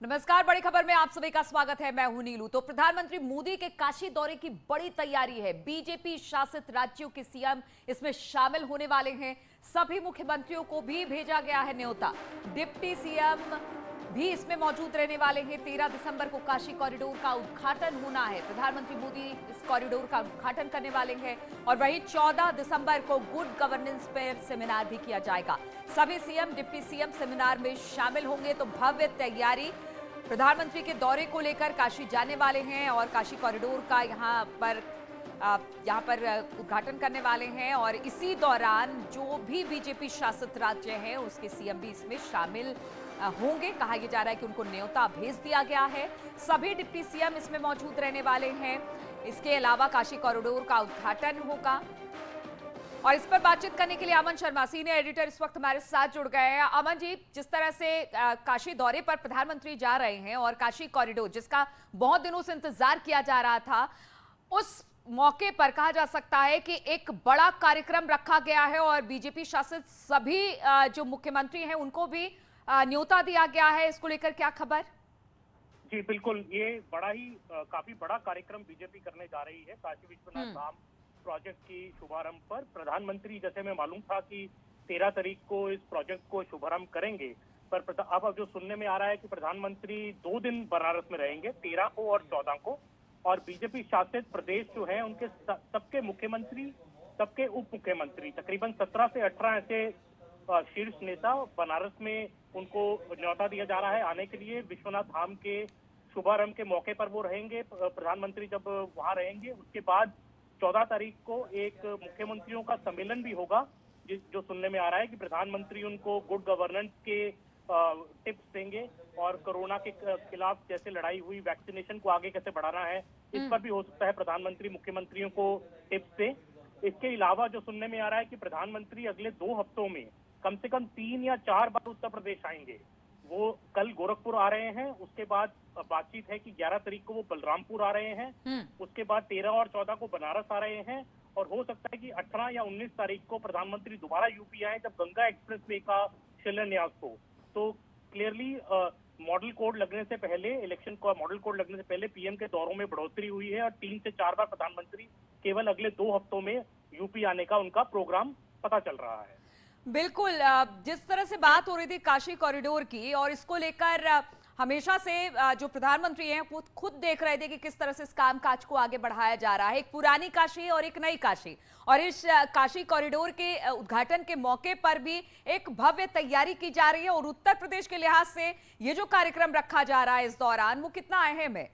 नमस्कार, बड़ी खबर में आप सभी का स्वागत है। मैं हूं नीलू। तो प्रधानमंत्री मोदी के काशी दौरे की बड़ी तैयारी है। बीजेपी शासित राज्यों के सीएम इसमें शामिल होने वाले हैं। सभी मुख्यमंत्रियों को भी भेजा गया है न्योता। डिप्टी सीएम भी इसमें मौजूद रहने वाले हैं। 13 दिसंबर को काशी कॉरिडोर का उद्घाटन होना है। प्रधानमंत्री मोदी इस कॉरिडोर का उद्घाटन करने वाले हैं और वहीं 14 दिसंबर को गुड गवर्नेंस पर सेमिनार भी किया जाएगा। सभी सीएम डिप्टी सीएम सेमिनार में शामिल होंगे। तो भव्य तैयारी प्रधानमंत्री के दौरे को लेकर काशी जाने वाले हैं और काशी कॉरिडोर का यहाँ पर उद्घाटन करने वाले हैं। और इसी दौरान जो भी बीजेपी शासित राज्य हैं उसके सीएम भी इसमें शामिल होंगे। कहा यह जा रहा है कि उनको न्योता भेज दिया गया है। सभी डिप्टी सीएम इसमें मौजूद रहने वाले हैं। इसके अलावा काशी कॉरिडोर का उद्घाटन होगा। और इस पर बातचीत करने के लिए अमन शर्मा सीनियर एडिटर इस वक्त हमारे साथ जुड़ गए हैं। अमन जी, जिस तरह से काशी दौरे पर प्रधानमंत्री जा रहे हैं और काशी कॉरिडोर जिसका बहुत दिनों से इंतजार किया जा रहा था, उस मौके पर कहा जा सकता है कि एक बड़ा कार्यक्रम रखा गया है और बीजेपी शासित सभी जो मुख्यमंत्री हैं उनको भी न्योता दिया गया है। इसको लेकर क्या खबर? जी बिल्कुल, ये बड़ा ही काफी बड़ा कार्यक्रम बीजेपी करने जा रही है। काशी विश्वनाथ धाम प्रोजेक्ट की शुभारंभ पर प्रधानमंत्री, जैसे मैं मालूम था कि 13 तारीख को इस प्रोजेक्ट को शुभारंभ करेंगे, पर अब जो सुनने में आ रहा है कि प्रधानमंत्री 2 दिन बनारस में रहेंगे, 13 को और 14 को। और बीजेपी शासित प्रदेश जो है उनके सबके मुख्यमंत्री, सबके उप मुख्यमंत्री, तकरीबन 17 से 18 ऐसे शीर्ष नेता बनारस में उनको न्योता दिया जा रहा है आने के लिए। विश्वनाथ धाम के शुभारंभ के मौके पर वो रहेंगे, प्रधानमंत्री जब वहां रहेंगे। उसके बाद 14 तारीख को एक मुख्यमंत्रियों का सम्मेलन भी होगा, जो सुनने में आ रहा है कि प्रधानमंत्री उनको गुड गवर्नेंस के टिप्स देंगे और कोरोना के खिलाफ जैसे लड़ाई हुई, वैक्सीनेशन को आगे कैसे बढ़ाना है, इस पर भी हो सकता है प्रधानमंत्री मुख्यमंत्रियों को टिप्स दें। इसके अलावा जो सुनने में आ रहा है कि प्रधानमंत्री अगले 2 हफ्तों में कम से कम 3 या 4 बार उत्तर प्रदेश आएंगे। वो कल गोरखपुर आ रहे हैं, उसके बाद बातचीत है कि 11 तारीख को वो बलरामपुर आ रहे हैं, उसके बाद 13 और 14 को बनारस आ रहे हैं और हो सकता है कि 18 या 19 तारीख को प्रधानमंत्री दोबारा यूपी आए जब गंगा एक्सप्रेसवे का शिलान्यास हो। तो क्लियरली मॉडल कोड लगने से पहले, इलेक्शन का मॉडल कोड लगने से पहले पीएम के दौरों में बढ़ोतरी हुई है और 3 से 4 बार प्रधानमंत्री केवल अगले 2 हफ्तों में यूपी आने का उनका प्रोग्राम पता चल रहा है। बिल्कुल, जिस तरह से बात हो रही थी काशी कॉरिडोर की और इसको लेकर हमेशा से जो प्रधानमंत्री हैं वो खुद देख रहे थे कि किस तरह से इस कामकाज को आगे बढ़ाया जा रहा है। एक पुरानी काशी और एक नई काशी, और इस काशी कॉरिडोर के उद्घाटन के मौके पर भी एक भव्य तैयारी की जा रही है। और उत्तर प्रदेश के लिहाज से ये जो कार्यक्रम रखा जा रहा है इस दौरान, वो कितना अहम है?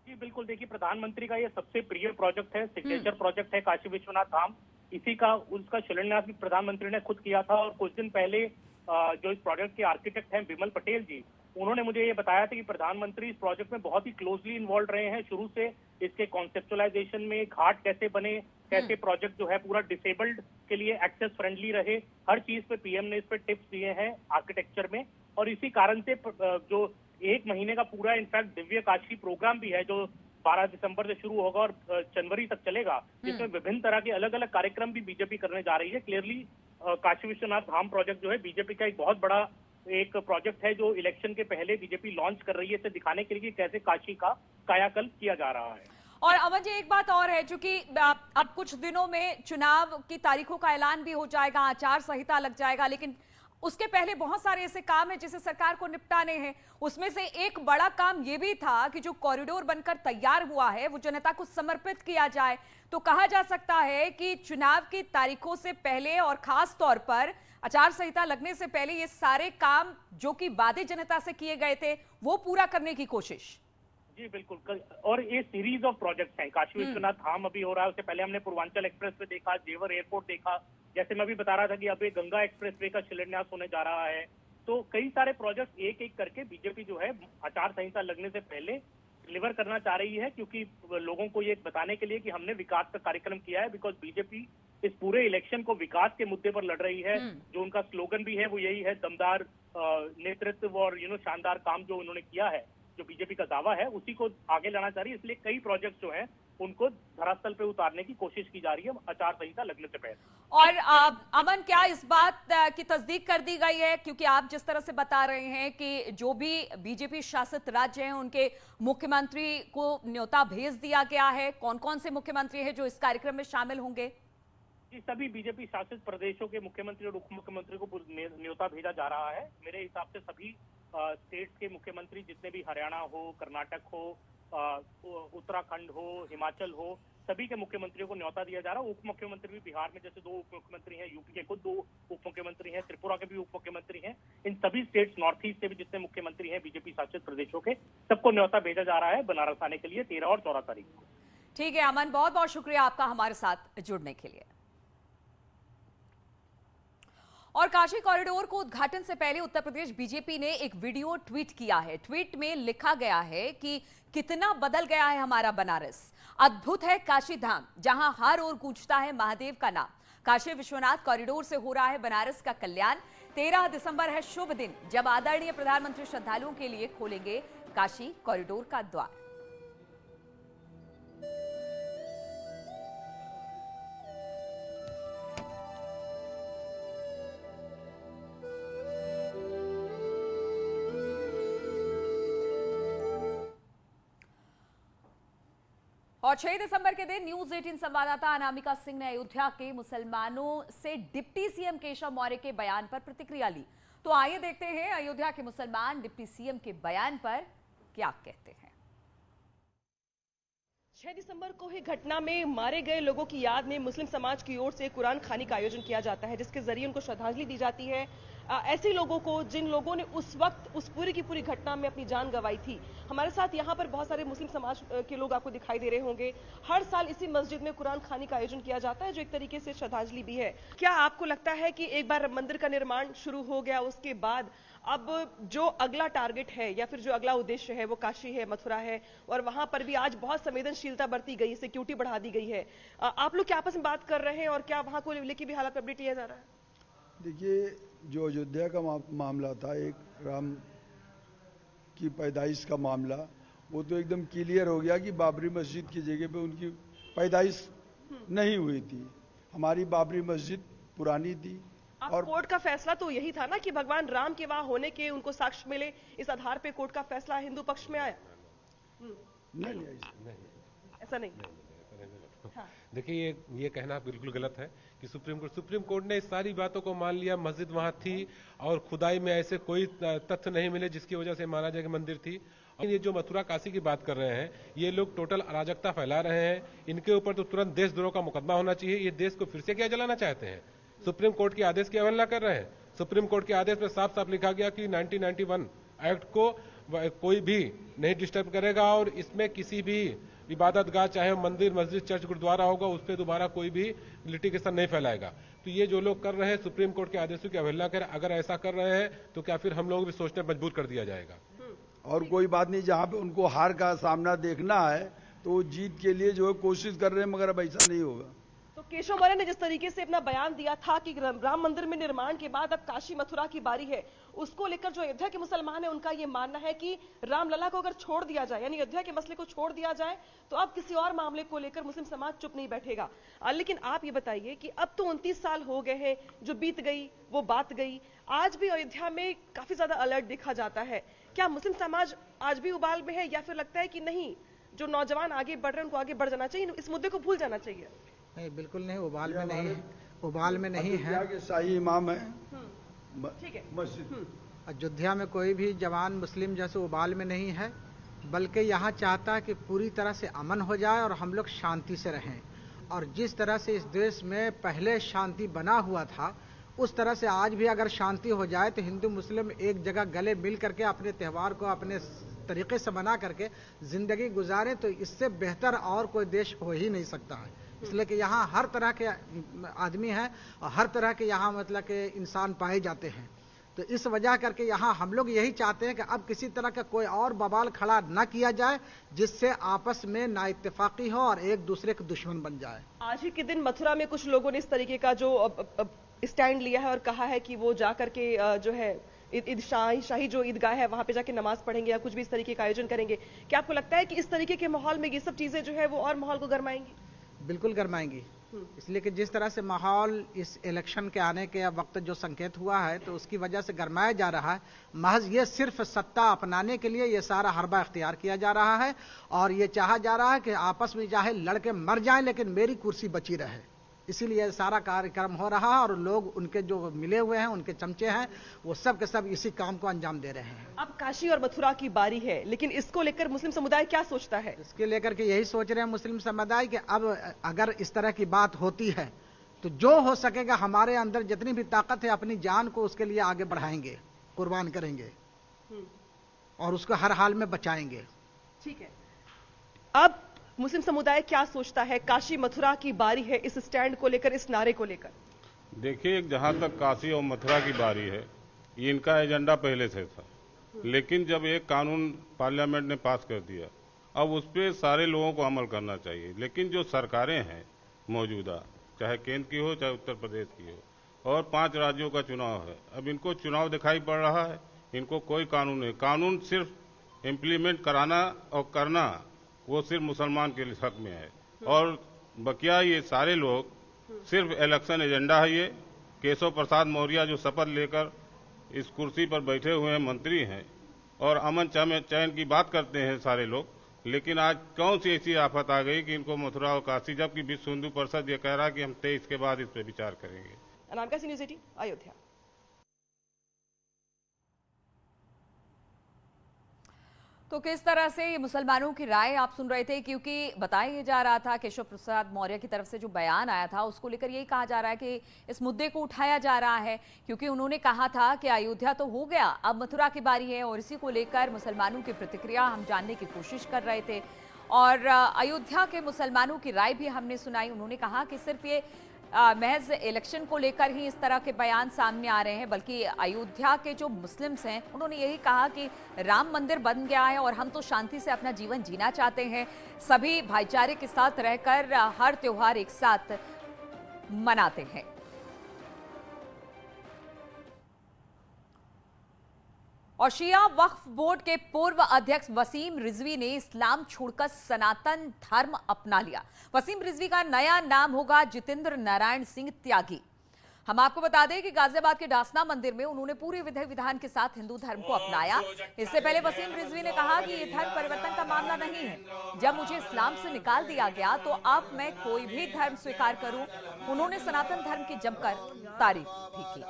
जी बिल्कुल, देखिए प्रधानमंत्री का ये सबसे प्रिय प्रोजेक्ट है, सिग्नेचर प्रोजेक्ट है काशी विश्वनाथ धाम। इसी का उसका शिलान्यास भी प्रधानमंत्री ने खुद किया था। और कुछ दिन पहले जो इस प्रोजेक्ट के आर्किटेक्ट हैं विमल पटेल जी, उन्होंने मुझे ये बताया था कि प्रधानमंत्री इस प्रोजेक्ट में बहुत ही क्लोजली इन्वॉल्व रहे हैं शुरू से। इसके कॉन्सेप्चुअलाइजेशन में घाट कैसे बने, कैसे प्रोजेक्ट जो है पूरा डिसेबल्ड के लिए एक्सेस फ्रेंडली रहे, हर चीज पे पीएम ने इस पे टिप्स दिए हैं आर्किटेक्चर में। और इसी कारण से जो 1 महीने का पूरा इनफैक्ट दिव्य काशी प्रोग्राम भी है जो 12 दिसंबर से शुरू होगा और जनवरी तक चलेगा, जिसमें विभिन्न तरह के अलग अलग कार्यक्रम भी बीजेपी करने जा रही है। क्लियरली काशी विश्वनाथ धाम प्रोजेक्ट जो है बीजेपी का एक बहुत बड़ा एक प्रोजेक्ट है जो इलेक्शन के पहले बीजेपी लॉन्च कर रही है, इसे दिखाने के लिए कि कैसे काशी का कायाकल्प किया जा रहा है। और अमन जी, एक बात और है, चूंकि अब कुछ दिनों में चुनाव की तारीखों का ऐलान भी हो जाएगा, आचार संहिता लग जाएगा, लेकिन उसके पहले बहुत सारे ऐसे काम हैं जिसे सरकार को निपटाने हैं। उसमें से एक बड़ा काम यह भी था कि जो कॉरिडोर बनकर तैयार हुआ है वो जनता को समर्पित किया जाए। तो कहा जा सकता है कि चुनाव की तारीखों से पहले और खास तौर पर आचार संहिता लगने से पहले ये सारे काम जो कि वादे जनता से किए गए थे वो पूरा करने की कोशिश। जी बिल्कुल, और ये सीरीज ऑफ प्रोजेक्ट्स हैं। काशी विश्वनाथ धाम अभी हो रहा है, उससे पहले हमने पूर्वांचल एक्सप्रेस वे देखा, जेवर एयरपोर्ट देखा, जैसे मैं भी बता रहा था कि अब ये गंगा एक्सप्रेस वे का शिलान्यास होने जा रहा है। तो कई सारे प्रोजेक्ट एक एक करके बीजेपी जो है आचार संहिता लगने से पहले डिलीवर करना चाह रही है, क्योंकि लोगों को ये बताने के लिए कि हमने विकास का कार्यक्रम किया है। बिकॉज बीजेपी इस पूरे इलेक्शन को विकास के मुद्दे पर लड़ रही है। जो उनका स्लोगन भी है वो यही है, दमदार नेतृत्व और शानदार काम जो उन्होंने किया है, जो बीजेपी का दावा है उसी को आगे लाना चाह रही है। इसलिए कई प्रोजेक्ट जो है उनको धरातल पे उतारने की कोशिश की जा रही है आचार संहिता लगने से पहले। और अमन, क्या इस बात की तस्दीक कर दी गई है, क्योंकि आप जिस तरह से बता रहे हैं कि जो भी बीजेपी शासित राज्य हैं उनके मुख्यमंत्री को न्योता भेज दिया गया है, कौन कौन से मुख्यमंत्री हैं जो इस कार्यक्रम में शामिल होंगे? जी, सभी बीजेपी शासित प्रदेशों के मुख्यमंत्री और उप मुख्यमंत्री को न्योता भेजा जा रहा है। मेरे हिसाब से सभी स्टेट्स के मुख्यमंत्री, जितने भी हरियाणा हो, कर्नाटक हो, उत्तराखंड हो, हिमाचल हो, सभी के मुख्यमंत्रियों को न्योता दिया जा रहा है। उप मुख्यमंत्री भी बिहार में जैसे 2 उप मुख्यमंत्री हैं, यूपी के खुद 2 उप मुख्यमंत्री हैं, त्रिपुरा के भी उप मुख्यमंत्री हैं। इन सभी स्टेट्स, नॉर्थ ईस्ट के भी जितने मुख्यमंत्री हैं बीजेपी शासित प्रदेशों के, सबको न्योता भेजा जा रहा है बनारस आने के लिए 13 और 14 तारीख को। ठीक है अमन, बहुत बहुत शुक्रिया आपका हमारे साथ जुड़ने के लिए। और काशी कॉरिडोर को उद्घाटन से पहले उत्तर प्रदेश बीजेपी ने एक वीडियो ट्वीट किया है। ट्वीट में लिखा गया है कि कितना बदल गया है हमारा बनारस, अद्भुत है काशी धाम, जहां हर ओर गूंजता है महादेव का नाम। काशी विश्वनाथ कॉरिडोर से हो रहा है बनारस का कल्याण। 13 दिसंबर है शुभ दिन, जब आदरणीय प्रधानमंत्री श्रद्धालुओं के लिए खोलेंगे काशी कॉरिडोर का द्वार। और 6 दिसंबर के दिन न्यूज 18 संवाददाता अनामिका सिंह ने अयोध्या के मुसलमानों से डिप्टी सीएम केशव मौर्य के बयान पर प्रतिक्रिया ली। तो आइए देखते हैं अयोध्या के मुसलमान डिप्टी सीएम के बयान पर क्या कहते हैं। 6 दिसंबर को ही घटना में मारे गए लोगों की याद में मुस्लिम समाज की ओर से कुरान खानी का आयोजन किया जाता है, जिसके जरिए उनको श्रद्धांजलि दी जाती है। ऐसे लोगों को जिन लोगों ने उस वक्त उस पूरी की पूरी घटना में अपनी जान गंवाई थी। हमारे साथ यहाँ पर बहुत सारे मुस्लिम समाज के लोग आपको दिखाई दे रहे होंगे। हर साल इसी मस्जिद में कुरान खानी का आयोजन किया जाता है, जो एक तरीके से श्रद्धांजलि भी है। क्या आपको लगता है कि एक बार मंदिर का निर्माण शुरू हो गया, उसके बाद अब जो अगला टारगेट है या फिर जो अगला उद्देश्य है वो काशी है, मथुरा है, और वहां पर भी आज बहुत संवेदनशीलता बरती गई, सिक्योरिटी बढ़ा दी गई है। आप लोग क्या आपस में बात कर रहे हैं और क्या वहां को लेकर भी हालात अपडेट लिया जा रहा है? देखिए, जो अयोध्या का मामला था, एक राम की पैदाइश का मामला, वो तो एकदम क्लियर हो गया कि बाबरी मस्जिद की जगह पे उनकी पैदाइश नहीं हुई थी। हमारी बाबरी मस्जिद पुरानी थी। और कोर्ट का फैसला तो यही था ना कि भगवान राम के वहां होने के उनको साक्ष्य मिले, इस आधार पे कोर्ट का फैसला हिंदू पक्ष में आया। नहीं, ऐसा नहीं। देखिए, ये कहना बिल्कुल गलत है कि सुप्रीम कोर्ट ने इस सारी बातों को मान लिया। मस्जिद वहां थी और खुदाई में ऐसे कोई तथ्य नहीं मिले जिसकी वजह से माना जाए कि मंदिर थी। और ये जो मथुरा काशी की बात कर रहे हैं, ये लोग टोटल अराजकता फैला रहे हैं। इनके ऊपर तो तुरंत देशद्रोह का मुकदमा होना चाहिए। ये देश को फिर से क्या जलाना चाहते हैं? सुप्रीम कोर्ट के आदेश की अवहेलना कर रहे हैं। सुप्रीम कोर्ट के आदेश में साफ साफ लिखा गया कि 1991 एक्ट को कोई भी नहीं डिस्टर्ब करेगा और इसमें किसी भी इबादत गाह, चाहे मंदिर, मस्जिद, चर्च, गुरुद्वारा होगा, उस पर दोबारा कोई भी लिटिगेशन नहीं फैलाएगा। तो ये जो लोग कर रहे हैं सुप्रीम कोर्ट के आदेशों की अवहेलना कर, अगर ऐसा कर रहे हैं तो क्या फिर हम लोग भी सोचने पर मजबूर कर दिया जाएगा? और कोई बात नहीं, जहाँ पे उनको हार का सामना देखना है तो वो जीत के लिए जो है कोशिश कर रहे हैं, मगर अब ऐसा नहीं होगा। तो केशव मौर्य ने जिस तरीके से अपना बयान दिया था कि राम मंदिर में निर्माण के बाद अब काशी मथुरा की बारी है, उसको लेकर जो अयोध्या के मुसलमान है उनका ये मानना है कि रामलला को अगर छोड़ दिया जाए, यानी अयोध्या के मसले को छोड़ दिया जाए, तो अब किसी और मामले को लेकर मुस्लिम समाज चुप नहीं बैठेगा। लेकिन आप ये बताइए कि अब तो 29 साल हो गए हैं, जो बीत गई वो बात गई। आज भी अयोध्या में काफी ज्यादा अलर्ट देखा जाता है। क्या मुस्लिम समाज आज भी उबाल में है, या फिर लगता है कि नहीं, जो नौजवान आगे बढ़ रहे हैं उनको आगे बढ़ जाना चाहिए, इस मुद्दे को भूल जाना चाहिए? नहीं, बिल्कुल नहीं, उबाल में नहीं है, उबाल में नहीं है। के शाही इमाम है, ठीक है। मस्जिद अयोध्या में कोई भी जवान मुस्लिम जैसे उबाल में नहीं है, बल्कि यहाँ चाहता है कि पूरी तरह से अमन हो जाए और हम लोग शांति से रहें। और जिस तरह से इस देश में पहले शांति बना हुआ था, उस तरह से आज भी अगर शांति हो जाए तो हिंदू मुस्लिम एक जगह गले मिल करके अपने त्यौहार को अपने तरीके से बना करके जिंदगी गुजारे, तो इससे बेहतर और कोई देश हो ही नहीं सकता है। इसलिए कि यहाँ हर तरह के आदमी हैं और हर तरह के यहाँ मतलब के इंसान पाए जाते हैं। तो इस वजह करके यहाँ हम लोग यही चाहते हैं कि अब किसी तरह का कोई और बवाल खड़ा न किया जाए, जिससे आपस में नाइत्तेफाकी हो और एक दूसरे के दुश्मन बन जाए। आज ही के दिन मथुरा में कुछ लोगों ने इस तरीके का जो स्टैंड लिया है और कहा है कि वो जाकर के जो है ईद शाही जो ईदगाह है वहां पे जाके नमाज पढ़ेंगे या कुछ भी इस तरीके का आयोजन करेंगे। क्या आपको लगता है कि इस तरीके के माहौल में ये सब चीजें जो है वो और माहौल को गरमाएंगी? बिल्कुल गरमाएंगी, इसलिए कि जिस तरह से माहौल इस इलेक्शन के आने के वक्त जो संकेत हुआ है तो उसकी वजह से गरमाया जा रहा है। महज ये सिर्फ सत्ता अपनाने के लिए ये सारा हरबा इख्तियार किया जा रहा है और ये चाहा जा रहा है कि आपस में चाहे लड़के मर जाएं लेकिन मेरी कुर्सी बची रहे, इसीलिए सारा कार्यक्रम हो रहा है और लोग उनके जो मिले हुए हैं, उनके चमचे हैं, वो सब के सब इसी काम को अंजाम दे रहे हैं। अब काशी और मथुरा की बारी है, लेकिन इसको लेकर मुस्लिम समुदाय क्या सोचता है? इसके लेकर के यही सोच रहे हैं मुस्लिम समुदाय कि अब अगर इस तरह की बात होती है तो जो हो सकेगा हमारे अंदर जितनी भी ताकत है अपनी जान को उसके लिए आगे बढ़ाएंगे, कुर्बान करेंगे और उसको हर हाल में बचाएंगे। ठीक है, अब मुस्लिम समुदाय क्या सोचता है? काशी मथुरा की बारी है, इस स्टैंड को लेकर, इस नारे को लेकर। देखिए, जहां तक काशी और मथुरा की बारी है, ये इनका एजेंडा पहले से था, लेकिन जब एक कानून पार्लियामेंट ने पास कर दिया, अब उस पर सारे लोगों को अमल करना चाहिए। लेकिन जो सरकारें हैं मौजूदा, चाहे केंद्र की हो चाहे उत्तर प्रदेश की हो, और 5 राज्यों का चुनाव है, अब इनको चुनाव दिखाई पड़ रहा है, इनको कोई कानून नहीं। कानून सिर्फ इम्प्लीमेंट कराना और करना वो सिर्फ मुसलमान के हक में है, और बकिया ये सारे लोग सिर्फ इलेक्शन एजेंडा है। ये केशव प्रसाद मौर्य जो शपथ लेकर इस कुर्सी पर बैठे हुए हैं, मंत्री हैं, और अमन चैन की बात करते हैं सारे लोग, लेकिन आज कौन सी ऐसी आफत आ गई कि इनको मथुरा और काशी, जबकि विश्व हिंदू परिषद ये कह रहा है कि हम 23 के बाद इस पर विचार करेंगे। अनामिका सिंह, न्यूज़ 18 अयोध्या। तो किस तरह से ये मुसलमानों की राय आप सुन रहे थे, क्योंकि बताया जा रहा था केशव प्रसाद मौर्य की तरफ से जो बयान आया था उसको लेकर यही कहा जा रहा है कि इस मुद्दे को उठाया जा रहा है, क्योंकि उन्होंने कहा था कि अयोध्या तो हो गया, अब मथुरा की बारी है, और इसी को लेकर मुसलमानों की प्रतिक्रिया हम जानने की कोशिश कर रहे थे। और अयोध्या के मुसलमानों की राय भी हमने सुनाई। उन्होंने कहा कि सिर्फ ये महज इलेक्शन को लेकर ही इस तरह के बयान सामने आ रहे हैं, बल्कि अयोध्या के जो मुस्लिम्स हैं उन्होंने यही कहा कि राम मंदिर बन गया है और हम तो शांति से अपना जीवन जीना चाहते हैं, सभी भाईचारे के साथ रहकर हर त्योहार एक साथ मनाते हैं। और शिया वक्फ बोर्ड के पूर्व अध्यक्ष वसीम रिजवी ने इस्लाम छोड़कर सनातन धर्म अपना लिया। वसीम रिजवी का नया नाम होगा जितेंद्र नारायण सिंह त्यागी। हम आपको बता दें कि गाजियाबाद के डासना मंदिर में उन्होंने पूरे विधि विधान के साथ हिंदू धर्म को अपनाया। इससे पहले वसीम रिजवी ने कहा कि ये धर्म परिवर्तन का मामला नहीं है, जब मुझे इस्लाम से निकाल दिया गया तो अब मैं कोई भी धर्म स्वीकार करूं। उन्होंने सनातन धर्म की जमकर तारीफ भी की।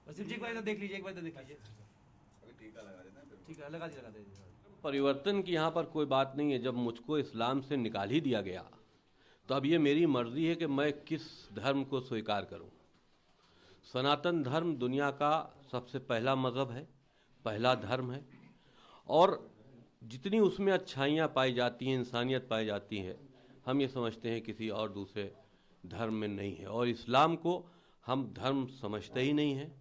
वसीम जी एक बार तो देख लीजिए, एक बार तो देख लीजिए। ठीक है, लगा दीजिए। परिवर्तन की यहाँ पर कोई बात नहीं है। जब मुझको इस्लाम से निकाल ही दिया गया तो अब ये मेरी मर्जी है कि मैं किस धर्म को स्वीकार करूं। सनातन धर्म दुनिया का सबसे पहला मज़हब है, पहला धर्म है, और जितनी उसमें अच्छाइयाँ पाई जाती हैं, इंसानियत पाई जाती है, हम ये समझते हैं किसी और दूसरे धर्म में नहीं है, और इस्लाम को हम धर्म समझते ही नहीं हैं।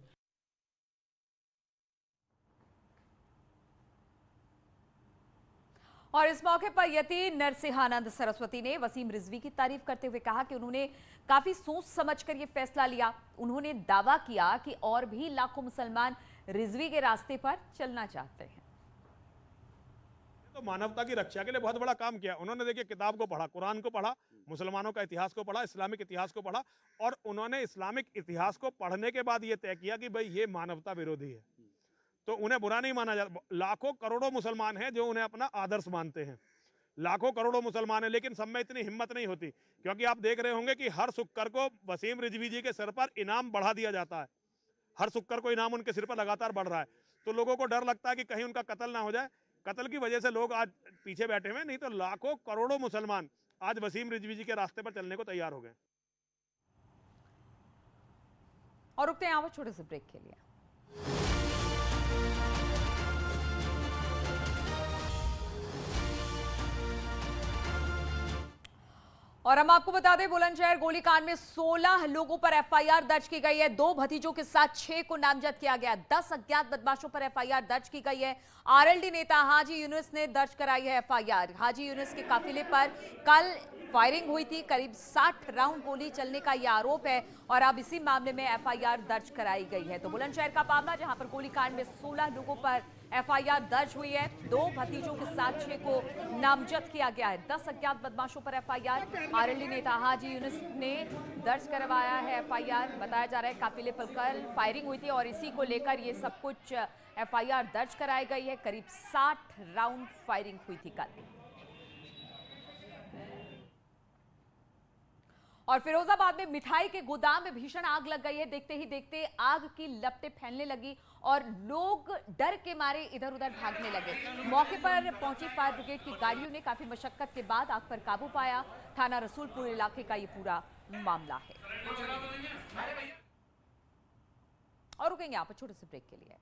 और इस मौके पर यति नरसिंहानंद सरस्वती ने वसीम रिजवी की तारीफ करते हुए कहा कि उन्होंने काफी सोच समझकर यह फैसला लिया। उन्होंने दावा किया कि और भी लाखों मुसलमान रिजवी के रास्ते पर चलना चाहते हैं। तो मानवता की रक्षा के लिए बहुत बड़ा काम किया उन्होंने। देखिए, किताब को पढ़ा, कुरान को पढ़ा, मुसलमानों का इतिहास को पढ़ा, इस्लामिक इतिहास को पढ़ा, और उन्होंने इस्लामिक इतिहास को पढ़ने के बाद ये तय किया कि भाई ये मानवता विरोधी है, तो उन्हें बुरा नहीं माना जाता। लाखों करोड़ों मुसलमान हैं जो उन्हें अपना आदर्श मानते हैं, लाखों करोड़ों मुसलमान हैं, लेकिन सब में इतनी हिम्मत नहीं होती, क्योंकि आप देख रहे होंगे कि हर शुक्र को वसीम रिजवी जी के सिर पर इनाम बढ़ा दिया जाता है। हर शुक्र को इनाम उनके सिर पर लगातार बढ़ रहा है, तो लोगों को डर लगता है कि कहीं उनका कत्ल ना हो जाए। कत्ल की वजह से लोग आज पीछे बैठे हुए, नहीं तो लाखों करोड़ों मुसलमान आज वसीम रिजवी जी के रास्ते पर चलने को तैयार हो गए। और रुकते हैं छोटे से ब्रेक के लिए। और हम आपको बता दें, बुलंदशहर गोलीकांड में 16 लोगों पर एफआईआर दर्ज की गई है। 2 भतीजों के साथ 6 को नामजद किया गया। 10 अज्ञात बदमाशों पर एफआईआर दर्ज की गई है। आरएलडी नेता हाजी यूनुस ने दर्ज कराई है एफआईआर। हाजी यूनुस के काफिले पर कल फायरिंग हुई थी। करीब 60 राउंड गोली चलने का यह आरोप है और अब इसी मामले में एफआईआर दर्ज कराई गई है। तो बुलंदशहर का मामला, जहां पर गोलीकांड में 16 लोगों पर एफआईआर दर्ज हुई है। 2 भतीजों के साथ 6 को नामजद किया गया है। 10 अज्ञात बदमाशों पर एफआईआर। आरएलडी नेता हाजी यूनुस ने दर्ज करवाया है एफआईआर। बताया जा रहा है काफिले पर कल फायरिंग हुई थी और इसी को लेकर ये सब कुछ एफआईआर दर्ज कराई गई है। करीब 60 राउंड फायरिंग हुई थी कल। और फिरोजाबाद में मिठाई के गोदाम में भीषण आग लग गई है। देखते ही देखते आग की लपटें फैलने लगी और लोग डर के मारे इधर उधर भागने लगे। मौके पर पहुंची फायर ब्रिगेड की गाड़ियों ने काफी मशक्कत के बाद आग पर काबू पाया। थाना रसूलपुर इलाके का ये पूरा मामला है। और रुकेंगे यहाँ पर छोटे से ब्रेक के लिए।